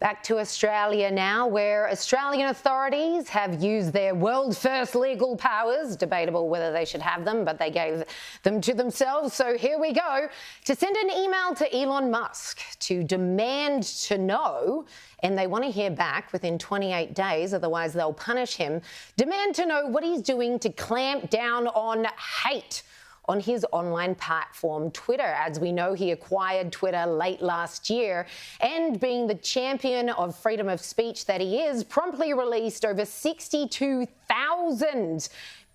Back to Australia now, where Australian authorities have used their world-first legal powers, debatable whether they should have them, but they gave them to themselves. So here we go, to send an email to Elon Musk to demand to know, and they want to hear back within 28 days, otherwise they'll punish him, demand to know what he's doing to clamp down on hate on his online platform, Twitter. As we know, he acquired Twitter late last year and, being the champion of freedom of speech that he is, promptly released over 62,000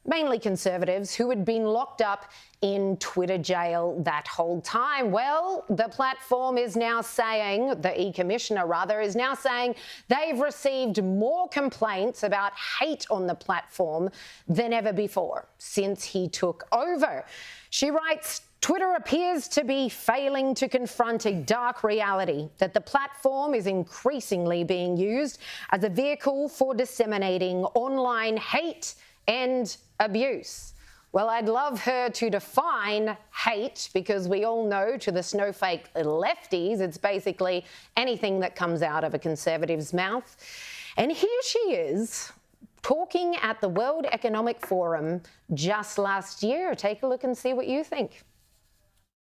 mainly conservatives who had been locked up in Twitter jail that whole time. Well, the platform is now saying, the e-commissioner rather, is now saying they've received more complaints about hate on the platform than ever before since he took over. She writes, Twitter appears to be failing to confront a dark reality that the platform is increasingly being used as a vehicle for disseminating online hate and abuse. Well, I'd love her to define hate, because we all know, to the snowflake lefties, it's basically anything that comes out of a conservative's mouth. And here she is, talking at the World Economic Forum just last year. Take a look and see what you think.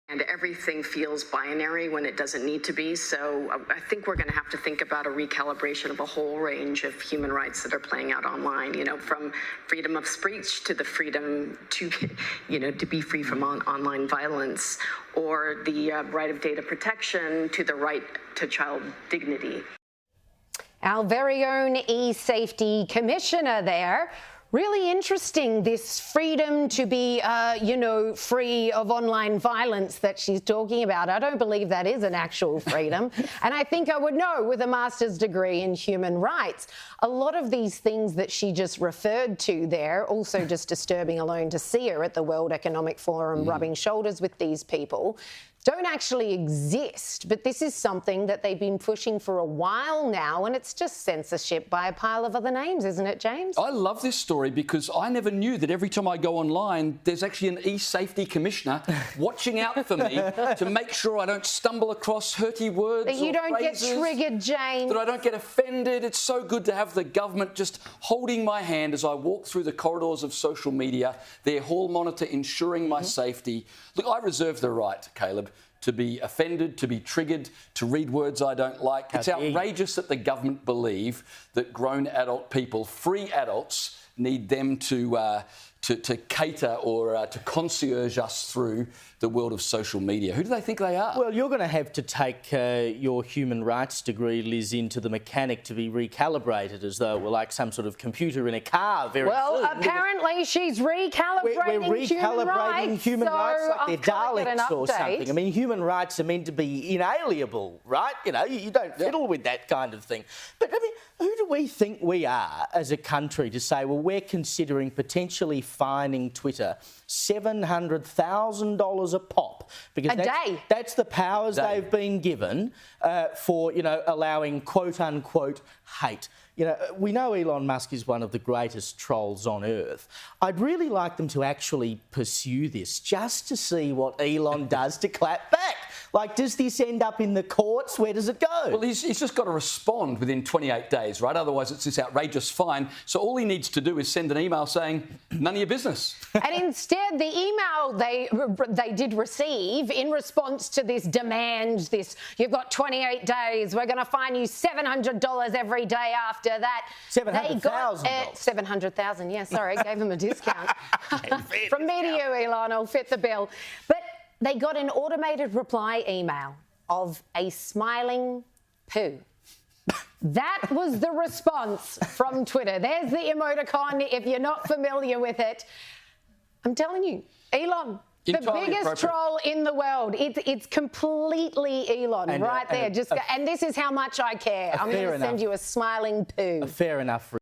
And everything feels binary when it doesn't need to be. So I think we're going to have to think about a recalibration of a whole range of human rights that are playing out online, you know, from freedom of speech to the freedom to, you know, to be free from online violence, or the right of data protection to the right to child dignity. Our very own e-safety commissioner there. Really interesting, this freedom to be, free of online violence that she's talking about. I don't believe that is an actual freedom. And I think I would know, with a master's degree in human rights. A lot of these things that she just referred to there, also just disturbing alone to see her at the World Economic Forum rubbing shoulders with these people, don't actually exist. But this is something that they've been pushing for a while now, and it's just censorship by a pile of other names, isn't it, James? I love this story because I never knew that every time I go online, there's actually an e-safety commissioner watching out for me to make sure I don't stumble across hurty words that you don't phrases, get triggered, James. that I don't get offended. It's so good to have the government just holding my hand as I walk through the corridors of social media, their hall monitor ensuring my safety. Look, I reserve the right, Caleb, to be offended, to be triggered, to read words I don't like. It's outrageous that the government believe that grown adult people, free adults, need them to cater or to concierge us through the world of social media. Who do they think they are? Well, you're going to have to take your human rights degree, Liz, into the mechanic to be recalibrated, as though it were like some sort of computer in a car very soon. Apparently she's recalibrating we're recalibrating human rights like they're Daleks or something. I mean, human rights are meant to be inalienable, right? You know, you don't fiddle with that kind of thing. But, I mean, who do we think we are as a country to say, well, we're considering potentially fining Twitter $700,000 a pop, because that's the powers they've been given for, you know, allowing quote-unquote hate. You know, we know Elon Musk is one of the greatest trolls on earth. I'd really like them to actually pursue this, just to see what Elon does to clap back. Like, does this end up in the courts? Where does it go? Well, he's just got to respond within 28 days, right? Otherwise, it's this outrageous fine. So all he needs to do is send an email saying, none of your business. And instead, the email they did receive in response to this demand, this, you've got 28 days, we're going to fine you $700 every day after that. $700,000. 700,000, yeah, sorry, gave him a discount. From me to you, Elon, I'll fit the bill. But they got an automated reply email of a smiling poo. That was the response from Twitter. There's the emoticon if you're not familiar with it. I'm telling you, Elon, the biggest troll in the world. It's completely Elon right there. And this is how much I care. I'm going to send you a smiling poo. Fair enough.